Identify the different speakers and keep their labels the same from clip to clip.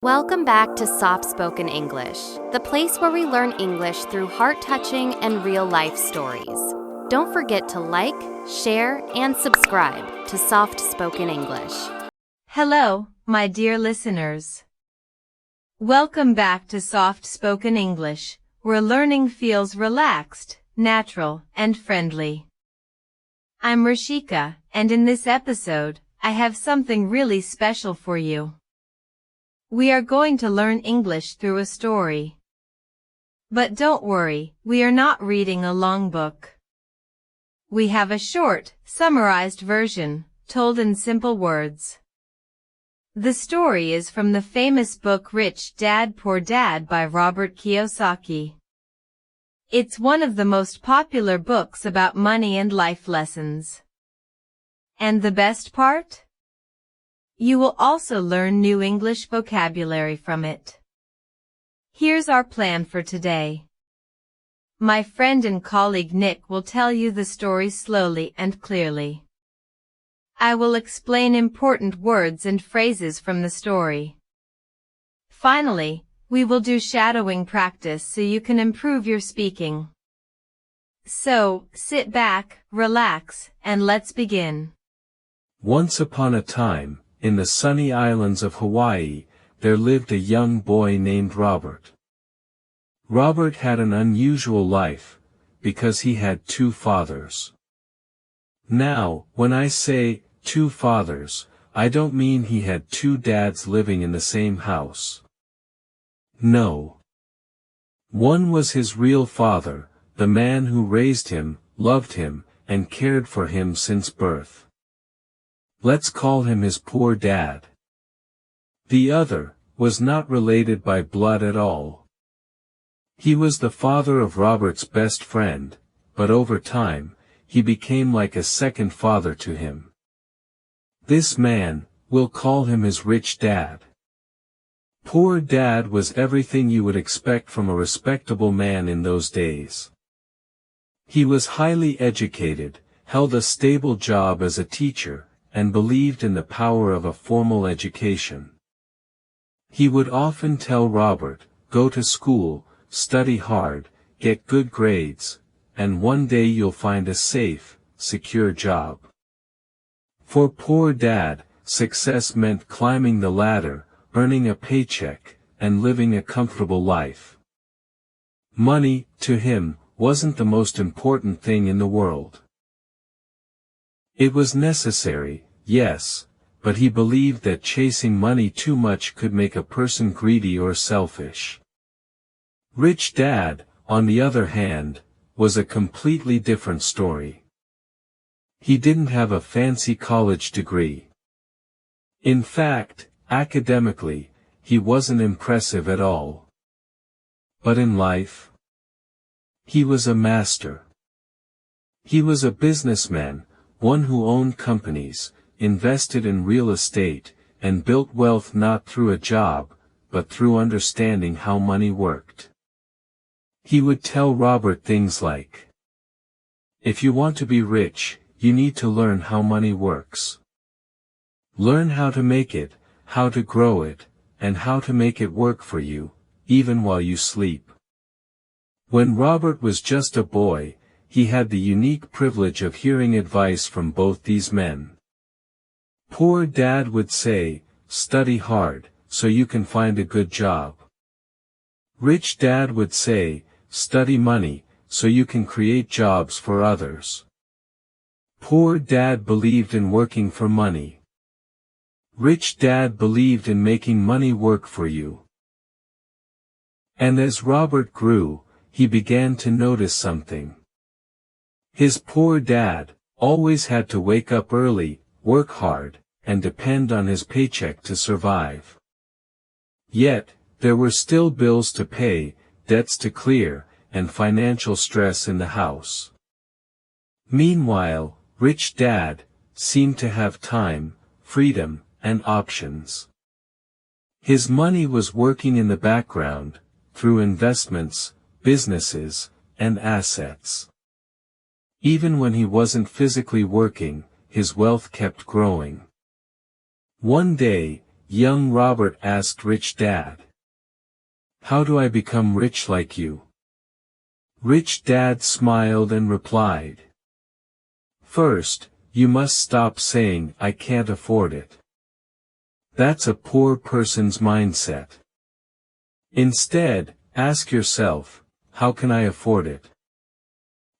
Speaker 1: Welcome back to Soft Spoken English, the place where we learn English through heart-touching and real-life stories. Don't forget to like, share, and subscribe to Soft Spoken English.
Speaker 2: Hello, my dear listeners. Welcome back to Soft Spoken English, where learning feels relaxed, natural, and friendly. I'm Rashika, and in this episode, I have something really special for you. We are going to learn English through a story. But don't worry, we are not reading a long book. We have a short, summarized version, told in simple words. The story is from the famous book Rich Dad Poor Dad by Robert Kiyosaki. It's one of the most popular books about money and life lessons. And the best part? You will also learn new English vocabulary from it. Here's our plan for today. My friend and colleague Nick will tell you the story slowly and clearly. I will explain important words and phrases from the story. Finally, we will do shadowing practice so you can improve your speaking. So, sit back, relax, and let's begin.
Speaker 3: Once upon a time, in the sunny islands of Hawaii, there lived a young boy named Robert. Robert had an unusual life, because he had two fathers. Now, when I say two fathers, I don't mean he had two dads living in the same house. No. One was his real father, the man who raised him, loved him, and cared for him since birth. Let's call him his poor dad. The other was not related by blood at all. He was the father of Robert's best friend, but over time, he became like a second father to him. This man, we'll call him his rich dad. Poor dad was everything you would expect from a respectable man in those days. He was highly educated, held a stable job as a teacher, and believed in the power of a formal education. He would often tell Robert, go to school, study hard, get good grades, and one day you'll find a safe, secure job. For poor dad, success meant climbing the ladder, earning a paycheck, and living a comfortable life. Money, to him, wasn't the most important thing in the world. It was necessary, yes, but he believed that chasing money too much could make a person greedy or selfish. Rich Dad, on the other hand, was a completely different story. He didn't have a fancy college degree. In fact, academically, he wasn't impressive at all. But in life, he was a master. He was a businessman, one who owned companies, invested in real estate, and built wealth not through a job, but through understanding how money worked. He would tell Robert things like, if you want to be rich, you need to learn how money works. Learn how to make it, how to grow it, and how to make it work for you, even while you sleep. When Robert was just a boy, he had the unique privilege of hearing advice from both these men. Poor dad would say, study hard, so you can find a good job. Rich dad would say, study money, so you can create jobs for others. Poor dad believed in working for money. Rich dad believed in making money work for you. And as Robert grew, he began to notice something. His poor dad always had to wake up early, work hard, and depend on his paycheck to survive. Yet, there were still bills to pay, debts to clear, and financial stress in the house. Meanwhile, Rich Dad seemed to have time, freedom, and options. His money was working in the background, through investments, businesses, and assets. Even when he wasn't physically working, his wealth kept growing. One day, young Robert asked Rich Dad. "How do I become rich like you?" Rich Dad smiled and replied, "First, you must stop saying, 'I can't afford it.' That's a poor person's mindset. Instead, ask yourself, 'How can I afford it?'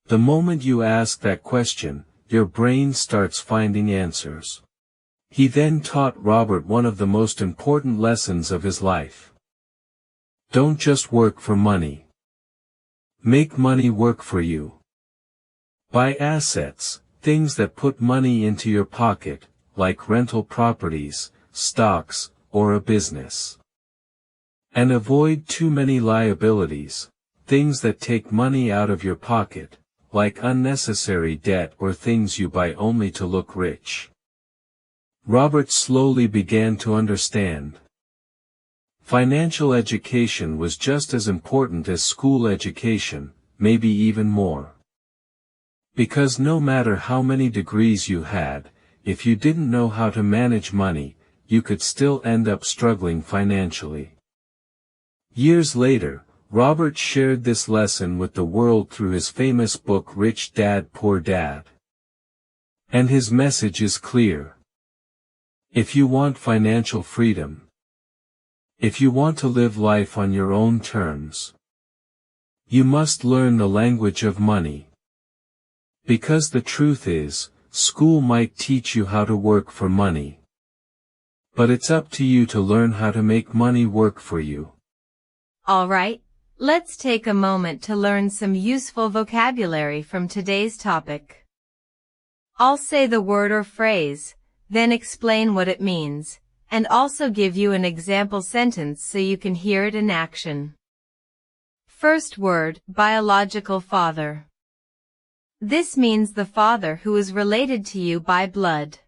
Speaker 3: The moment you ask that question, your brain starts finding answers." He then taught Robert one of the most important lessons of his life. Don't just work for money. Make money work for you. Buy assets, things that put money into your pocket, like rental properties, stocks, or a business. And avoid too many liabilities, things that take money out of your pocket, like unnecessary debt or things you buy only to look rich. Robert slowly began to understand. Financial education was just as important as school education, maybe even more. Because no matter how many degrees you had, if you didn't know how to manage money, you could still end up struggling financially. Years later, Robert shared this lesson with the world through his famous book Rich Dad Poor Dad. And his message is clear. If you want financial freedom, if you want to live life on your own terms, you must learn the language of money. Because the truth is, school might teach you how to work for money. But it's up to you to learn how to make money work for you.
Speaker 2: Alright, let's take a moment to learn some useful vocabulary from today's topic. I'll say the word or phrase, then explain what it means, and also give you an example sentence so you can hear it in action. First word, biological father. This means the father who is related to you by blood.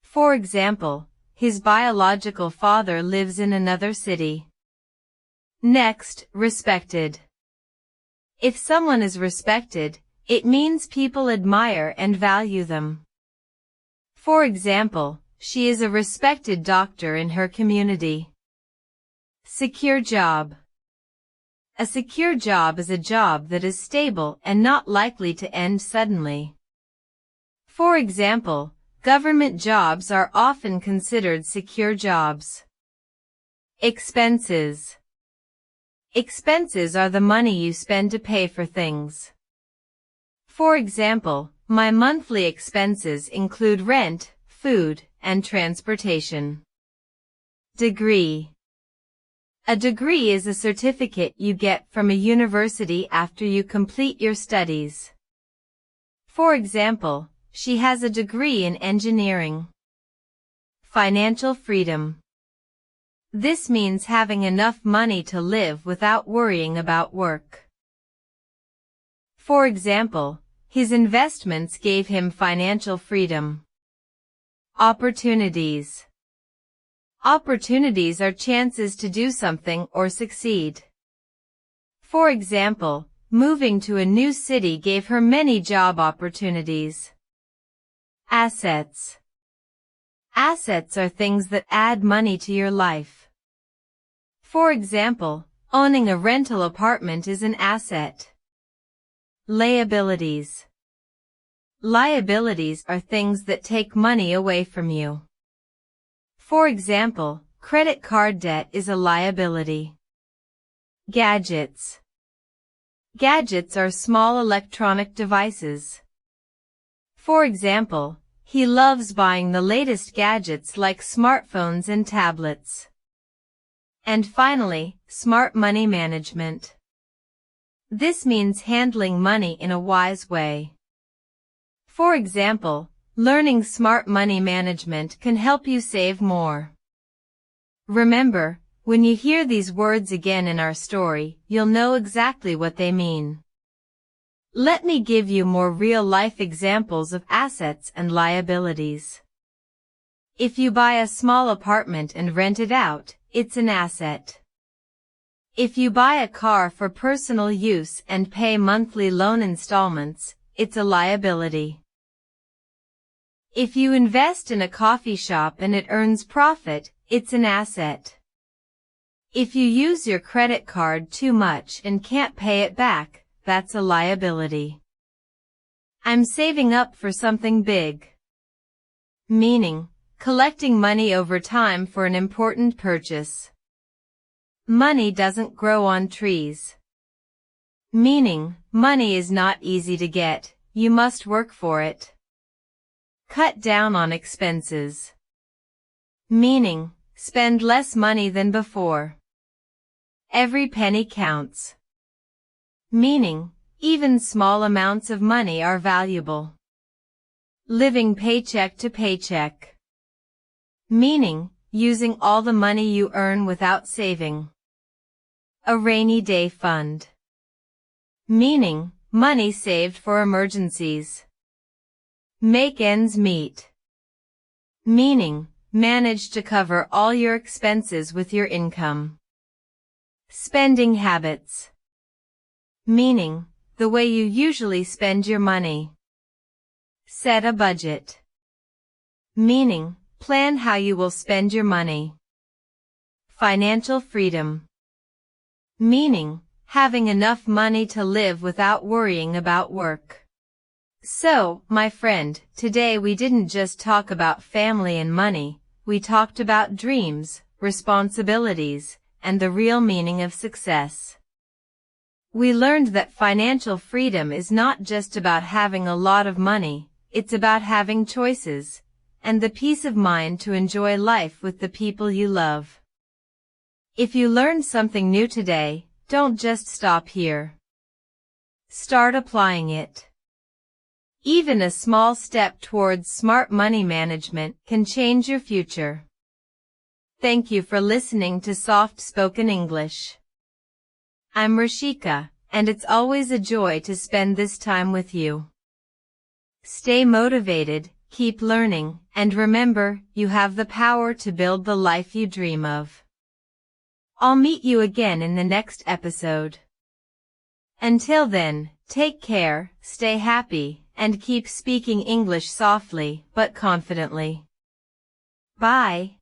Speaker 2: For example, his biological father lives in another city. Next, respected. If someone is respected, it means people admire and value them. For example, she is a respected doctor in her community. Secure job. A secure job is a job that is stable and not likely to end suddenly. For example, government jobs are often considered secure jobs. Expenses. Expenses are the money you spend to pay for things. For example, my monthly expenses include rent, food, and transportation. Degree. A degree is a certificate you get from a university after you complete your studies. For example, she has a degree in engineering. Financial freedom. This means having enough money to live without worrying about work. For example, his investments gave him financial freedom. Opportunities. Opportunities are chances to do something or succeed. For example, moving to a new city gave her many job opportunities. Assets. Assets are things that add money to your life. For example, owning a rental apartment is an asset. Liabilities. Liabilities are things that take money away from you. For example, credit card debt is a liability. Gadgets. Gadgets are small electronic devices. For example, he loves buying the latest gadgets like smartphones and tablets. And finally, smart money management. This means handling money in a wise way. For example, learning smart money management can help you save more. Remember, when you hear these words again in our story, you'll know exactly what they mean. Let me give you more real-life examples of assets and liabilities. If you buy a small apartment and rent it out, it's an asset. If you buy a car for personal use and pay monthly loan installments, it's a liability. If you invest in a coffee shop and it earns profit, it's an asset. If you use your credit card too much and can't pay it back, that's a liability. I'm saving up for something big. Meaning, collecting money over time for an important purchase. Money doesn't grow on trees. Meaning, money is not easy to get, you must work for it. Cut down on expenses. Meaning, spend less money than before. Every penny counts. Meaning, even small amounts of money are valuable. Living paycheck to paycheck. Meaning, using all the money you earn without saving. A rainy day fund. Meaning, money saved for emergencies. Make ends meet. Meaning, manage to cover all your expenses with your income. Spending habits. Meaning, the way you usually spend your money. Set a budget. Meaning, plan how you will spend your money. Financial freedom. Meaning, having enough money to live without worrying about work. So, my friend, today we didn't just talk about family and money, we talked about dreams, responsibilities, and the real meaning of success. We learned that financial freedom is not just about having a lot of money, it's about having choices, and the peace of mind to enjoy life with the people you love. If you learned something new today, don't just stop here. Start applying it. Even a small step towards smart money management can change your future. Thank you for listening to Soft Spoken English. I'm Rashika, and it's always a joy to spend this time with you. Stay motivated, keep learning, and remember, you have the power to build the life you dream of. I'll meet you again in the next episode. Until then, take care, stay happy, and keep speaking English softly but confidently. Bye.